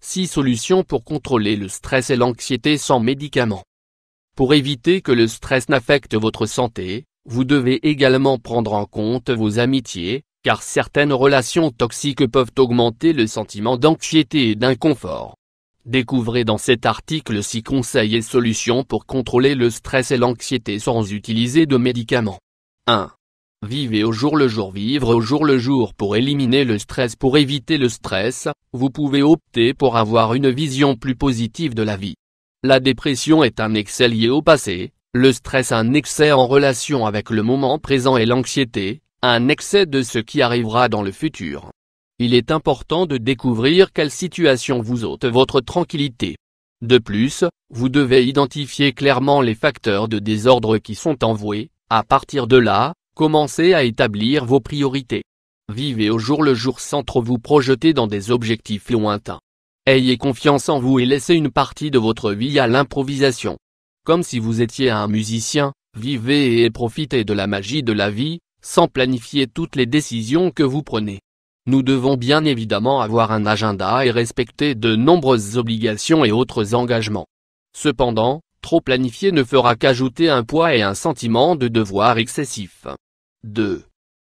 6 solutions pour contrôler le stress et l'anxiété sans médicaments. Pour éviter que le stress n'affecte votre santé, vous devez également prendre en compte vos amitiés, car certaines relations toxiques peuvent augmenter le sentiment d'anxiété et d'inconfort. Découvrez dans cet article 6 conseils et solutions pour contrôler le stress et l'anxiété sans utiliser de médicaments. 1. Vivez au jour le jour. Vivre au jour le jour pour éliminer le stress. Pour éviter le stress, vous pouvez opter pour avoir une vision plus positive de la vie. La dépression est un excès lié au passé, le stress un excès en relation avec le moment présent et l'anxiété, un excès de ce qui arrivera dans le futur. Il est important de découvrir quelle situation vous ôte votre tranquillité. De plus, vous devez identifier clairement les facteurs de désordre qui sont envoués. À partir de là, commencez à établir vos priorités. Vivez au jour le jour sans trop vous projeter dans des objectifs lointains. Ayez confiance en vous et laissez une partie de votre vie à l'improvisation. Comme si vous étiez un musicien, vivez et profitez de la magie de la vie, sans planifier toutes les décisions que vous prenez. Nous devons bien évidemment avoir un agenda et respecter de nombreuses obligations et autres engagements. Cependant, trop planifier ne fera qu'ajouter un poids et un sentiment de devoir excessif. 2.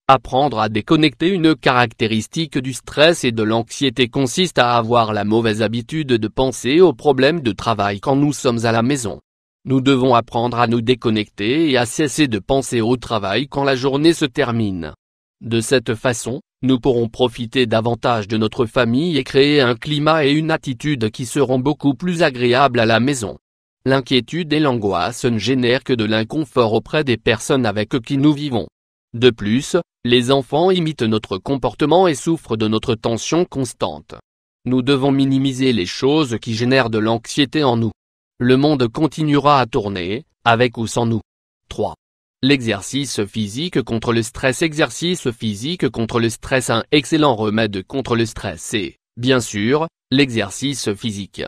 Apprendre à déconnecter. Une caractéristique du stress et de l'anxiété consiste à avoir la mauvaise habitude de penser aux problèmes de travail quand nous sommes à la maison. Nous devons apprendre à nous déconnecter et à cesser de penser au travail quand la journée se termine. De cette façon, nous pourrons profiter davantage de notre famille et créer un climat et une attitude qui seront beaucoup plus agréables à la maison. L'inquiétude et l'angoisse ne génèrent que de l'inconfort auprès des personnes avec qui nous vivons. De plus, les enfants imitent notre comportement et souffrent de notre tension constante. Nous devons minimiser les choses qui génèrent de l'anxiété en nous. Le monde continuera à tourner, avec ou sans nous. 3. L'exercice physique contre le stress. Exercice physique contre le stress. Un excellent remède contre le stress est, bien sûr, l'exercice physique.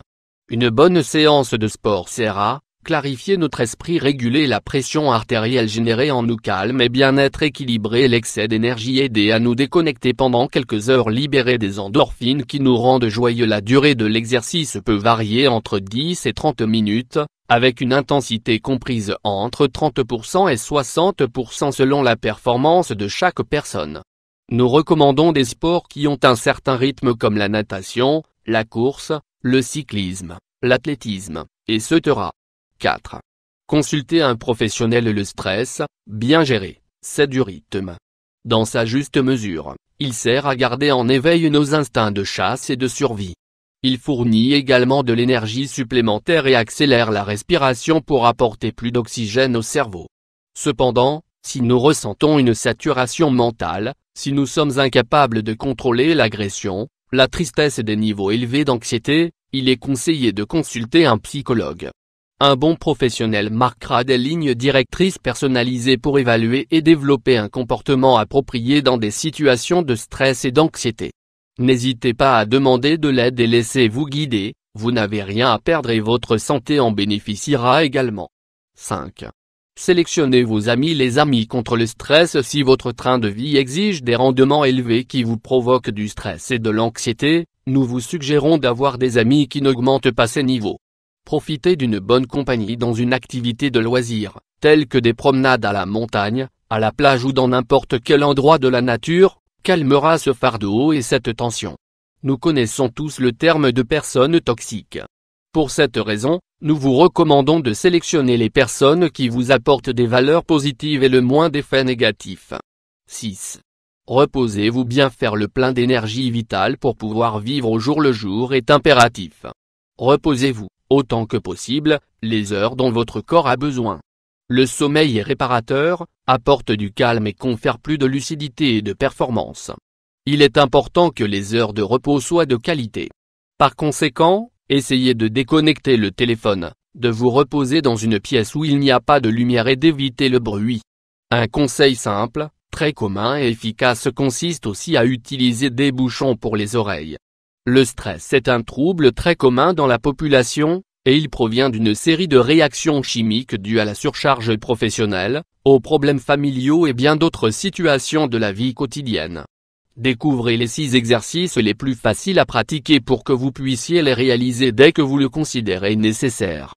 Une bonne séance de sport sert à clarifier notre esprit, réguler la pression artérielle, générer en nous calme et bien-être, équilibrer l'excès d'énergie, aider à nous déconnecter pendant quelques heures, libérer des endorphines qui nous rendent joyeux. La durée de l'exercice peut varier entre 10 et 30 minutes, avec une intensité comprise entre 30% et 60% selon la performance de chaque personne. Nous recommandons des sports qui ont un certain rythme comme la natation, la course, le cyclisme, l'athlétisme, etc. 4. Consulter un professionnel. Le stress, bien géré, c'est du rythme. Dans sa juste mesure, il sert à garder en éveil nos instincts de chasse et de survie. Il fournit également de l'énergie supplémentaire et accélère la respiration pour apporter plus d'oxygène au cerveau. Cependant, si nous ressentons une saturation mentale, si nous sommes incapables de contrôler l'agression, la tristesse et des niveaux élevés d'anxiété, il est conseillé de consulter un psychologue. Un bon professionnel marquera des lignes directrices personnalisées pour évaluer et développer un comportement approprié dans des situations de stress et d'anxiété. N'hésitez pas à demander de l'aide et laissez-vous guider, vous n'avez rien à perdre et votre santé en bénéficiera également. 5. Sélectionnez vos amis. Les amis contre le stress. Si votre train de vie exige des rendements élevés qui vous provoquent du stress et de l'anxiété, nous vous suggérons d'avoir des amis qui n'augmentent pas ces niveaux. Profitez d'une bonne compagnie dans une activité de loisir, telle que des promenades à la montagne, à la plage ou dans n'importe quel endroit de la nature, calmera ce fardeau et cette tension. Nous connaissons tous le terme de personnes toxiques. Pour cette raison, nous vous recommandons de sélectionner les personnes qui vous apportent des valeurs positives et le moins d'effets négatifs. 6. Reposez-vous bien. Faire le plein d'énergie vitale pour pouvoir vivre au jour le jour est impératif. Reposez-vous, autant que possible, les heures dont votre corps a besoin. Le sommeil est réparateur, apporte du calme et confère plus de lucidité et de performance. Il est important que les heures de repos soient de qualité. Par conséquent, essayez de déconnecter le téléphone, de vous reposer dans une pièce où il n'y a pas de lumière et d'éviter le bruit. Un conseil simple, très commun et efficace consiste aussi à utiliser des bouchons pour les oreilles. Le stress est un trouble très commun dans la population, et il provient d'une série de réactions chimiques dues à la surcharge professionnelle, aux problèmes familiaux et bien d'autres situations de la vie quotidienne. Découvrez les 6 exercices les plus faciles à pratiquer pour que vous puissiez les réaliser dès que vous le considérez nécessaire.